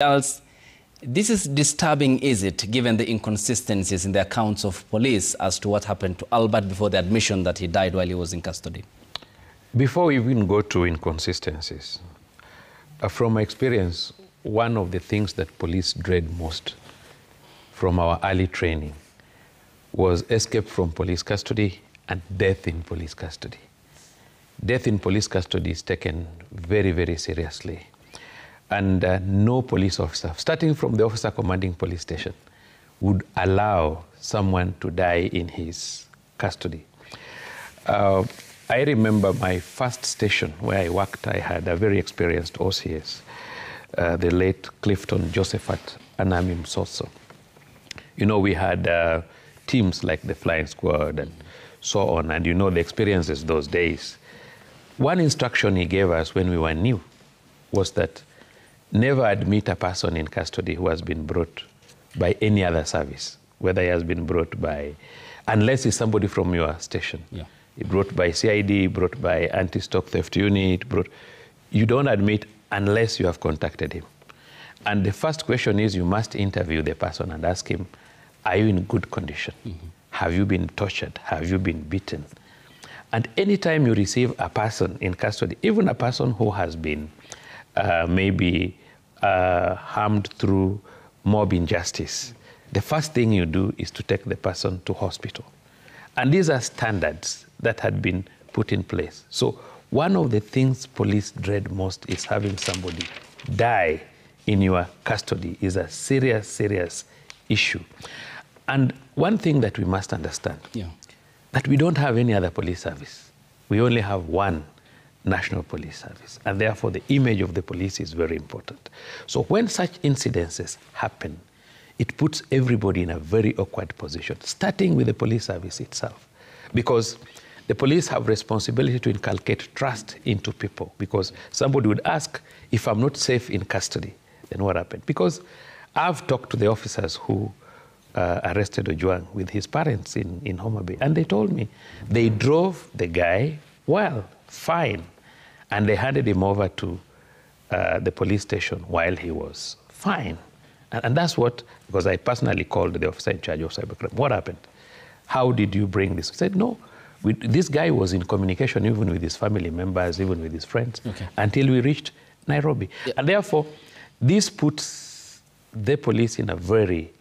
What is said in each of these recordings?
Else, this is disturbing, is it, given the inconsistencies in the accounts of police as to what happened to Albert before the admission that he died while he was in custody? Before we even go to inconsistencies, from my experience, one of the things that police dread most from our early training was escape from police custody and death in police custody. Death in police custody is taken very, very seriously. And no police officer, starting from the officer commanding police station, would allow someone to die in his custody. I remember my first station where I worked, I had a very experienced OCS, the late Clifton Josephat Anami Msoso. You know, we had teams like the Flying Squad and so on, and you know the experiences those days. One instruction he gave us when we were new was that never admit a person in custody who has been brought by any other service, whether he has been brought by, unless it's somebody from your station. Yeah. Brought by CID, brought by anti-stock theft unit, you don't admit unless you have contacted him. And the first question is you must interview the person and ask him, are you in good condition? Mm-hmm. Have you been tortured? Have you been beaten? And anytime you receive a person in custody, even a person who has been maybe harmed through mob injustice, the first thing you do is to take the person to hospital. And these are standards that had been put in place. So one of the things police dread most is having somebody die in your custody is a serious, serious issue. And one thing that we must understand, that we don't have any other police service. We only have one National Police Service, and therefore the image of the police is very important. So when such incidences happen, it puts everybody in a very awkward position, starting with the police service itself, because the police have responsibility to inculcate trust into people, because somebody would ask, if I'm not safe in custody, then what happened? Because I've talked to the officers who arrested Ojwang with his parents in Homa Bay, and they told me they drove the guy well, fine, and they handed him over to the police station while he was fine. And that's what, because I personally called the officer in charge of cybercrime. What happened? How did you bring this? He said, no, this guy was in communication even with his family members, even with his friends, until we reached Nairobi. Yeah. And therefore, this puts the police in a very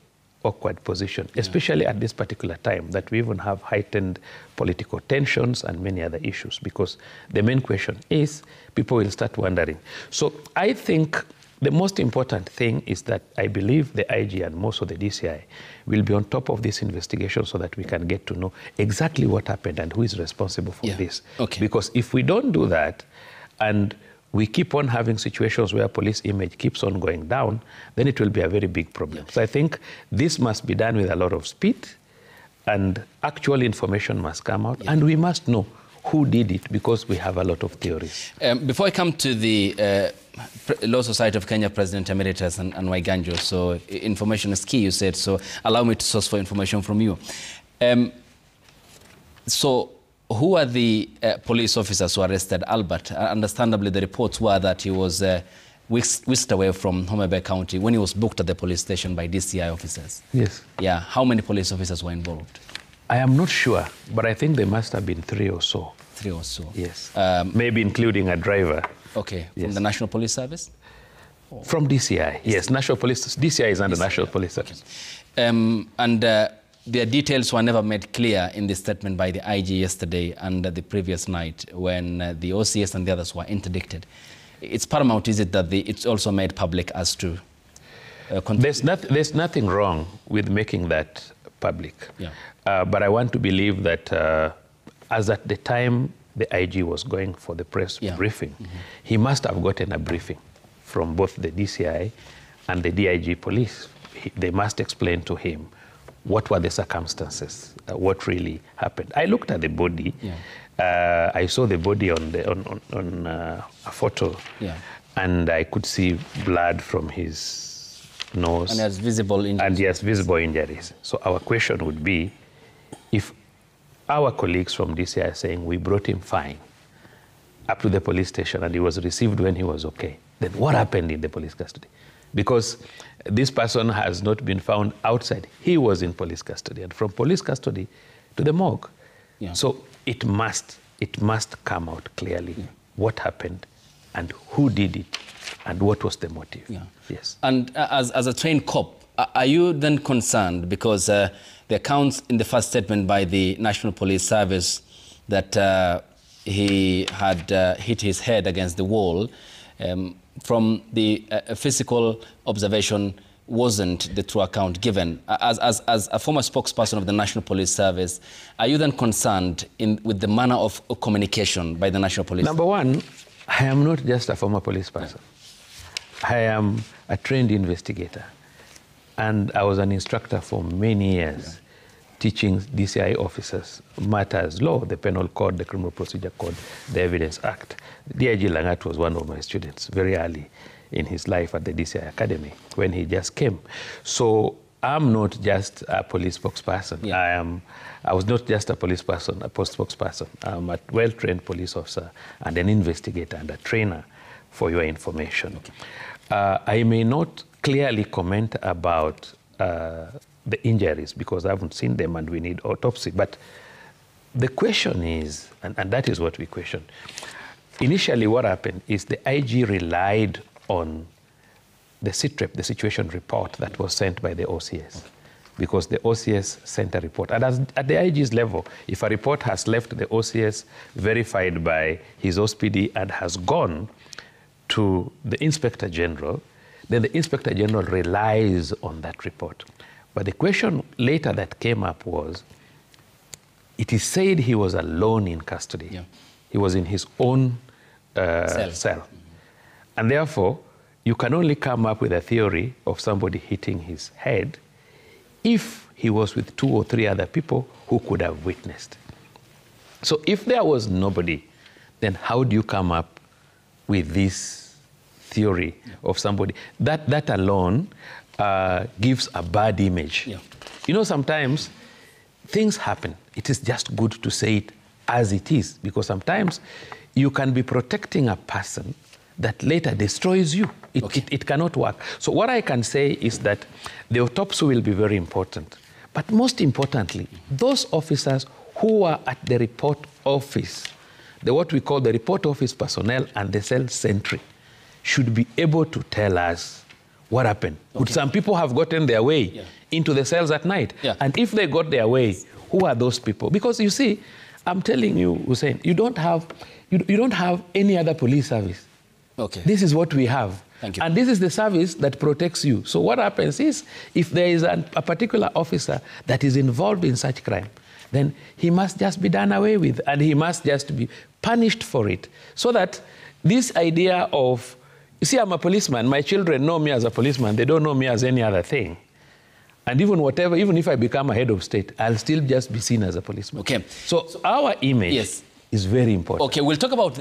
awkward position, especially at this particular time that we even have heightened political tensions and many other issues, because the main question is, people will start wondering. So I think the most important thing is that I believe the IG and most of the DCI will be on top of this investigation so that we can get to know exactly what happened and who is responsible for this. Because if we don't do that, and we keep on having situations where police image keeps on going down, then it will be a very big problem. So I think this must be done with a lot of speed, and actual information must come out, and we must know who did it, because we have a lot of theories. Before I come to the Law Society of Kenya President Emeritus and Waiganjo, so information is key, you said, so allow me to source for information from you. So who are the police officers who arrested Albert? Understandably, the reports were that he was whisked away from Homa Bay County when he was booked at the police station by DCI officers. Yes. Yeah. How many police officers were involved? I am not sure, but I think there must have been 3 or so. 3 or so? Yes. Maybe including a driver. Okay. From the National Police Service? From DCI, yes. National Police, DCI is under National Police Service. Their details were never made clear in the statement by the IG yesterday and the previous night when the OCS and the others were interdicted. It's paramount, is it, that it's also made public as to... There's nothing wrong with making that public. Yeah. But I want to believe that as at the time the IG was going for the press briefing, he must have gotten a briefing from both the DCI and the DIG police. They must explain to him what were the circumstances, what really happened. I looked at the body. I saw the body on a photo, and I could see blood from his nose. And he has visible injuries. And he has visible injuries. So our question would be, if our colleagues from DCI are saying we brought him fine up to the police station and he was received when he was okay, then what happened in the police custody? because this person has not been found outside. He was in police custody, and from police custody to the morgue. Yeah. So it must come out clearly what happened and who did it and what was the motive. Yeah. Yes. And as a trained cop, are you then concerned because the accounts in the first statement by the National Police Service that he had hit his head against the wall, from the physical observation wasn't the true account given. As a former spokesperson of the National Police Service, are you then concerned with the manner of communication by the National Police? Number one, I am not just a former police person. I am a trained investigator. And I was an instructor for many years, teaching DCI officers matters law, the Penal Code, the Criminal Procedure Code, the Evidence Act. DIG Langat was one of my students very early in his life at the DCI Academy when he just came. So I'm not just a police spokesperson. Yeah. I was not just a police person, a post spokesperson. I'm a well-trained police officer and an investigator and a trainer, for your information. Okay. I may not clearly comment about the injuries because I haven't seen them and we need autopsy. But the question is, and that is what we question, initially what happened is the IG relied on the SITREP, the situation report that was sent by the OCS, because the OCS sent a report. And at the IG's level, if a report has left the OCS verified by his OSPD and has gone to the Inspector General, then the Inspector General relies on that report. But the question later that came up was, it is said he was alone in custody. Yeah. He was in his own cell. Mm-hmm. And therefore, you can only come up with a theory of somebody hitting his head if he was with 2 or 3 other people who could have witnessed. So if there was nobody, then how do you come up with this theory of somebody? That alone gives a bad image. Yeah. You know, sometimes things happen. It is just good to say it as it is, because sometimes you can be protecting a person that later destroys you. It cannot work. So what I can say is that the autopsy will be very important. But most importantly, those officers who are at the report office, what we call the report office personnel and the cell sentry, should be able to tell us what happened. Okay. Would some people have gotten their way into the cells at night? Yeah. And if they got their way, who are those people? Because you see, I'm telling you, Hussein, you don't have any other police service. Okay. This is what we have. Thank you. And this is the service that protects you. So what happens is, if there is a particular officer that is involved in such crime, then he must just be done away with, and he must just be punished for it. So that this idea of, you see, I'm a policeman, my children know me as a policeman, they don't know me as any other thing. And even if I become a head of state, I'll still just be seen as a policeman. Okay. So our image is very important. Okay, we'll talk about the